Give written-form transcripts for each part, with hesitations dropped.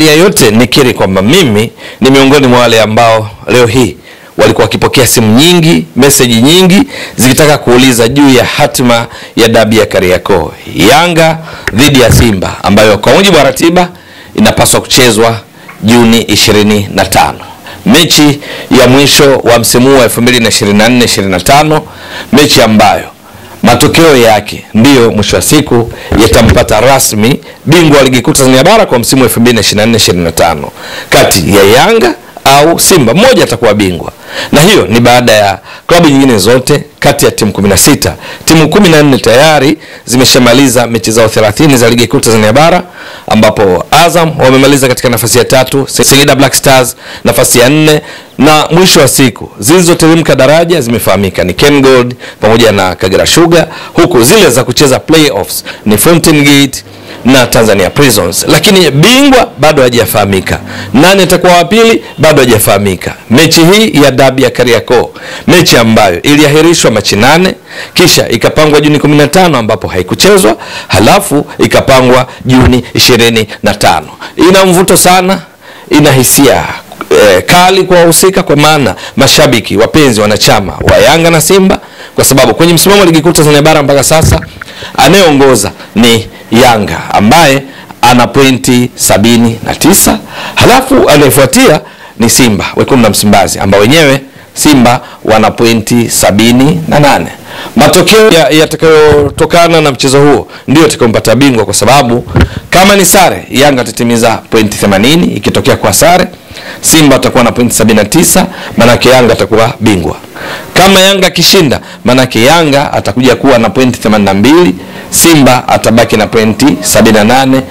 awali ya yote nikiri kwamba mimi ni miongoni mwa wale ambao leo hii walikuwa wakipokea simu nyingi, message nyingi zikitaka kuuliza juu ya hatima ya dabi ya Kariakoo, Yanga dhidi ya Simba, ambayo kwa mujibu wa ratiba inapaswa kuchezwa Juni 25. Mechi ya mwisho wa msimu wa 2024-25, mechi ambayo matokeo yake ndiyo mwisho wa siku yatampata rasmi bingwa wa ligi kuu Tanzania bara kwa msimu wa 2024-25 kati ya Yanga au Simba. Mmoja atakuwa bingwa, na hiyo ni baada ya klabu nyingine zote kati ya timu 16, timu 14 tayari zimeshamaliza mechi zao 30 za ligi kuu Tanzania bara, ambapo Azam wamemaliza katika nafasi ya 3, Singida Black Stars nafasi ya 4, na mwisho wa siku zilizoteremka daraja zimefahamika ni Ken Gold pamoja na Kagera Sugar, huku zile za kucheza playoffs ni Fountain Gate na Tanzania Prisons. Lakini bingwa bado hajafahamika. Nani atakuwa wa pili bado hajafahamika. Mechi hii ya dabi ya Kariakoo, mechi ambayo iliahirishwa Machi 8 kisha ikapangwa Juni 15 ambapo haikuchezwa, halafu ikapangwa Juni 25. Ina mvuto sana, ina hisia kali kwa wahusika, kwa maana mashabiki wapenzi wanachama wa Yanga na Simba, kwa sababu kwenye msimamo wa ligi kuu Tanzania bara mpaka sasa anayeongoza ni Yanga ambaye ana pointi 79, halafu anayefuatia ni Simba wekundu wa Msimbazi ambao wenyewe Simba wana pointi 78. Matokeo yatakayotokana na mchezo huo ndio yatakayompata bingwa, kwa sababu kama ni sare Yanga atatimiza pointi 80, ikitokea kwa sare Simba atakuwa na pointi 79, manake Yanga atakuwa bingwa. Kama Yanga kishinda, manake Yanga atakuja kuwa na pointi 82, Simba atabaki na pointi 78,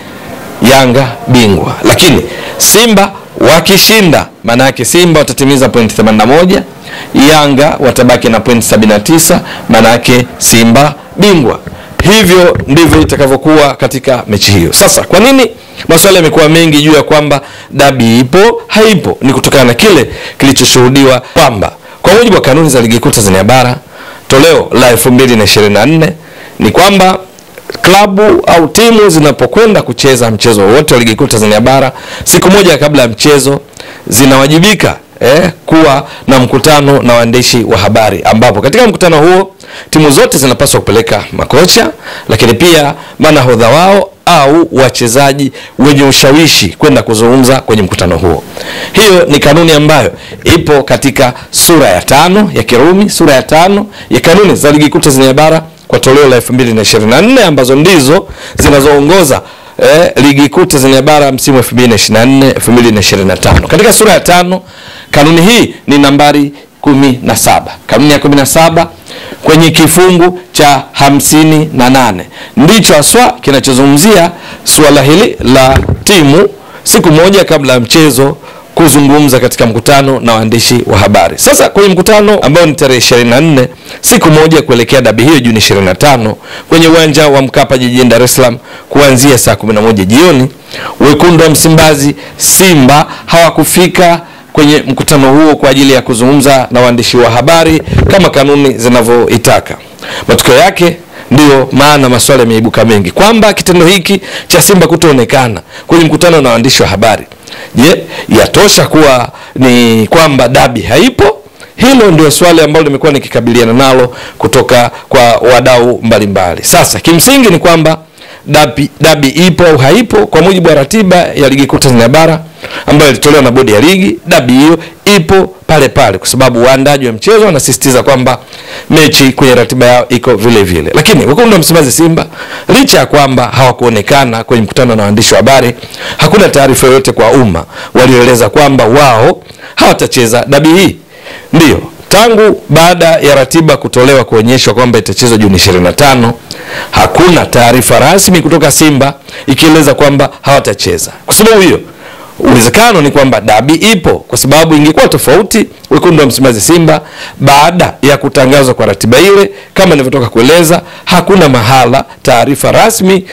Yanga bingwa. Lakini Simba wakishinda, manake Simba watatimiza pointi 81, Yanga watabaki na pointi 79, manake Simba bingwa. Hivyo ndivyo itakavyokuwa katika mechi hiyo. Sasa kwa nini maswali yamekuwa mengi juu ya kwamba dabi ipo haipo? Ni kutokana na kile kilichoshuhudiwa kwamba kwa mujibu wa kanuni za ligi kuu Tanzania bara toleo la 2024 ni kwamba klabu au timu zinapokwenda kucheza mchezo wote wa ligi kuu Tanzania bara, siku moja kabla ya mchezo zinawajibika kuwa na mkutano na waandishi wa habari, ambapo katika mkutano huo timu zote zinapaswa kupeleka makocha, lakini pia manahodha wao au wachezaji wenye ushawishi kwenda kuzungumza kwenye mkutano huo. Hiyo ni kanuni ambayo ipo katika sura ya 5 ya Kirumi, sura ya 5 ya kanuni za ligi kuu Tanzania bara kwa toleo la 2024, ambazo ndizo zinazoongoza ligi kuu Tanzania bara msimu 2024-2025. Katika sura ya 5 kanuni hii ni nambari 17. Kanuni ya 17 kwenye kifungu cha 58 ndicho haswa kinachozungumzia suala hili la timu siku moja kabla ya mchezo kuzungumza katika mkutano na waandishi wa habari. Sasa kwenye mkutano ambao ni tarehe 24, siku moja kuelekea dabi hiyo Juni 25, kwenye uwanja wa Mkapa jijini Dar es Salaam kuanzia saa 11 jioni, wekundu wa Msimbazi Simba hawakufika kwenye mkutano huo kwa ajili ya kuzungumza na waandishi wa habari kama kanuni zinavyoitaka. Matokeo yake ndio maana maswali yameibuka mengi kwamba kitendo hiki cha Simba kutoonekana kwenye mkutano na waandishi wa habari, je, yatosha kuwa ni kwamba dabi haipo? Hilo ndio swali ambalo nimekuwa nikikabiliana nalo kutoka kwa wadau mbalimbali. Sasa kimsingi ni kwamba dabi ipo au haipo kwa mujibu wa ratiba ya ligi kuu Tanzania bara ambayo ilitolewa na bodi ya ligi. Dabi hiyo ipo pale pale kwa sababu waandaji wa mchezo wanasisitiza kwamba mechi kwenye ratiba yao iko vile vile. Lakini wekundu wa Msimbazi Simba, licha ya kwamba hawakuonekana kwenye mkutano na waandishi wa habari, hakuna taarifa yoyote kwa umma walioeleza kwamba wao hawatacheza dabi hii. Ndio tangu baada ya ratiba kutolewa kuonyeshwa kwamba itachezwa Juni 25, hakuna taarifa rasmi kutoka Simba ikieleza kwamba hawatacheza. Kwa sababu hiyo, uwezekano ni kwamba dabi ipo, kwa sababu ingekuwa tofauti wekundu wa Msimbazi Simba baada ya kutangazwa kwa ratiba ile, kama nilivyotoka kueleza, hakuna mahala taarifa rasmi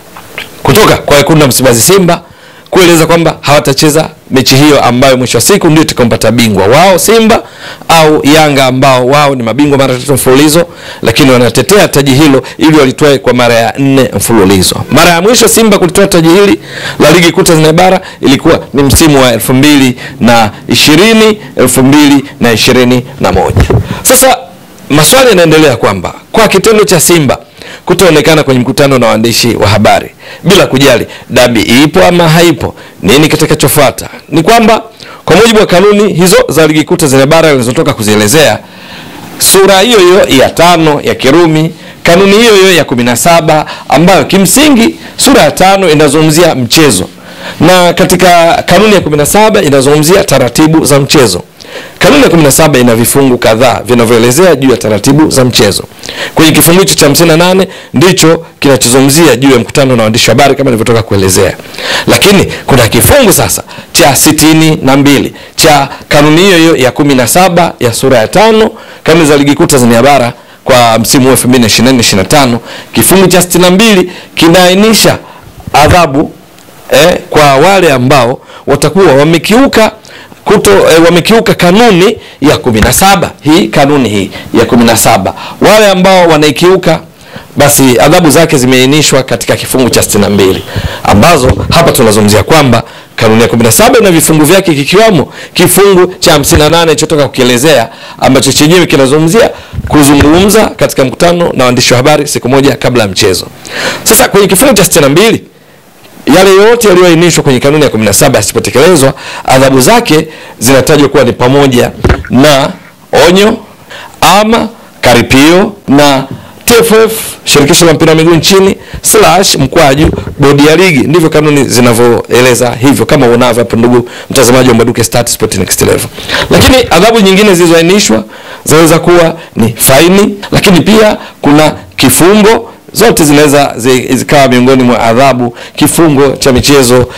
kutoka kwa wekundu wa Msimbazi Simba kueleza kwamba hawatacheza mechi hiyo ambayo mwisho wa siku ndio itakayompata bingwa wao Simba au Yanga ambao wao ni mabingwa mara 3 mfululizo lakini wanatetea taji hilo ili walitoe kwa mara ya 4 mfululizo. Mara ya mwisho Simba kulitoa taji hili la ligi kuu Tanzania bara ilikuwa ni msimu wa 2020-2021. Sasa maswali yanaendelea kwamba kwa kitendo cha Simba kutoonekana kwenye mkutano na waandishi wa habari, bila kujali dabi ipo ama haipo, nini kitakachofuata? Ni kwamba kwa mujibu wa kanuni hizo za ligi kuu Tanzania bara zilizotoka kuzielezea, sura hiyo hiyo ya 5 ya Kirumi, kanuni hiyo hiyo ya 17 ambayo kimsingi sura ya 5 inazungumzia mchezo, na katika kanuni ya 17 inazungumzia taratibu za mchezo. Kanuni ya 17 ina vifungu kadhaa vinavyoelezea juu ya taratibu za mchezo. Kwenye kifungu cha 58 ndicho kinachozungumzia juu ya mkutano na waandishi wa habari kama nilivyotoka kuelezea. Lakini kuna kifungu sasa cha 62 cha kanuni hiyo ya 17 ya sura ya 5 kanuni za ligi kuu Tanzania bara kwa msimu wa 2024-2025. Kifungu cha 62 kinaainisha adhabu kwa wale ambao watakuwa wamekiuka wamekiuka kanuni ya 17. Hii kanuni hii ya 17, wale ambao wanaikiuka, basi adhabu zake zimeainishwa katika kifungu cha 62, ambazo hapa tunazungumzia kwamba kanuni ya 17 na vifungu vyake kikiwamo kifungu cha 58 kilichotoka kukielezea, ambacho chenyewe kinazungumzia kuzungumza katika mkutano na waandishi wa habari siku moja kabla ya mchezo. Sasa kwenye kifungu cha 62, yale yote yaliyoainishwa kwenye kanuni ya 17 yasipotekelezwa, adhabu zake zinatajwa kuwa ni pamoja na onyo ama karipio na TFF, shirikisho la mpira wa miguu nchini /mkwaju bodi ya ligi. Ndivyo kanuni zinavyoeleza hivyo, kama unavyo hapo ndugu mtazamaji wa Mbwaduke Stats Sport Next Level. Lakini adhabu nyingine zilizoainishwa zinaweza kuwa ni faini, lakini pia kuna kifungo. Zote zinaweza zikawa miongoni mwa adhabu. Kifungo cha michezo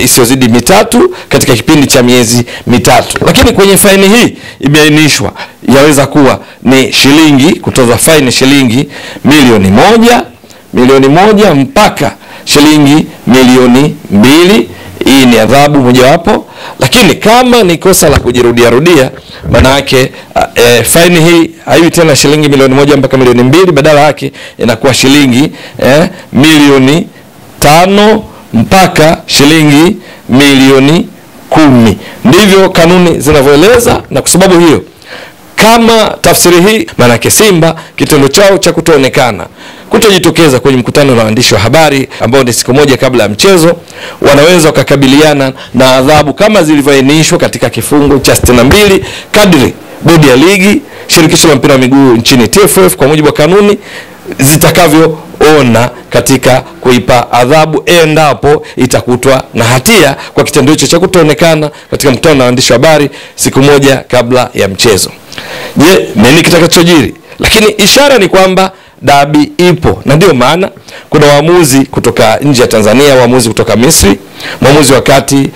isiyozidi 3 katika kipindi cha miezi 3. Lakini kwenye faini hii imeainishwa yaweza kuwa ni shilingi, kutozwa faini shilingi milioni 1 mpaka shilingi milioni 2. Hii ni adhabu mojawapo. Lakini kama ni kosa la kujirudia, maana yake faini hii haiwi tena shilingi milioni 1 mpaka milioni 2, badala yake inakuwa shilingi milioni 5 mpaka shilingi milioni 10. Ndivyo kanuni zinavyoeleza. Na kwa sababu hiyo, kama tafsiri hii, maana yake Simba kitendo chao cha kutoonekana, kutojitokeza kwenye mkutano na waandishi wa habari ambao ni siku moja kabla ya mchezo, wanaweza wakakabiliana na adhabu kama zilivyoainishwa katika kifungu cha 62 kadri bodi ya ligi, shirikisho la mpira wa miguu nchini TFF kwa mujibu wa kanuni zitakavyoona katika kuipa adhabu endapo itakutwa na hatia kwa kitendo hicho cha kutoonekana katika mkutano na waandishi wa habari siku moja kabla ya mchezo. Je, nini kitakachojiri? Lakini ishara ni kwamba dabi ipo, na ndio maana kuna waamuzi kutoka nje ya Tanzania, waamuzi kutoka Misri, mwamuzi wa kati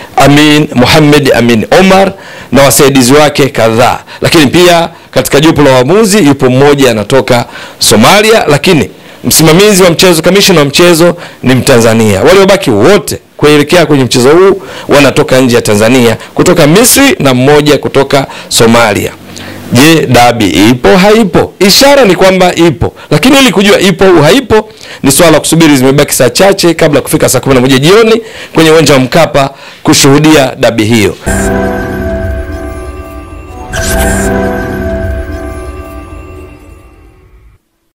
Mohamed Amin Omar na wasaidizi wake kadhaa. Lakini pia katika jopo la waamuzi yupo mmoja anatoka Somalia, lakini msimamizi wa mchezo, kamishna wa mchezo ni Mtanzania. Waliobaki wote kuelekea kwenye mchezo huu wanatoka nje ya Tanzania, kutoka Misri na mmoja kutoka Somalia. Je, dabi ipo haipo? Ishara ni kwamba ipo, lakini ili kujua ipo au haipo ni swala la kusubiri. Zimebaki saa chache kabla kufika saa 11 jioni kwenye uwanja wa Mkapa kushuhudia dabi hiyo.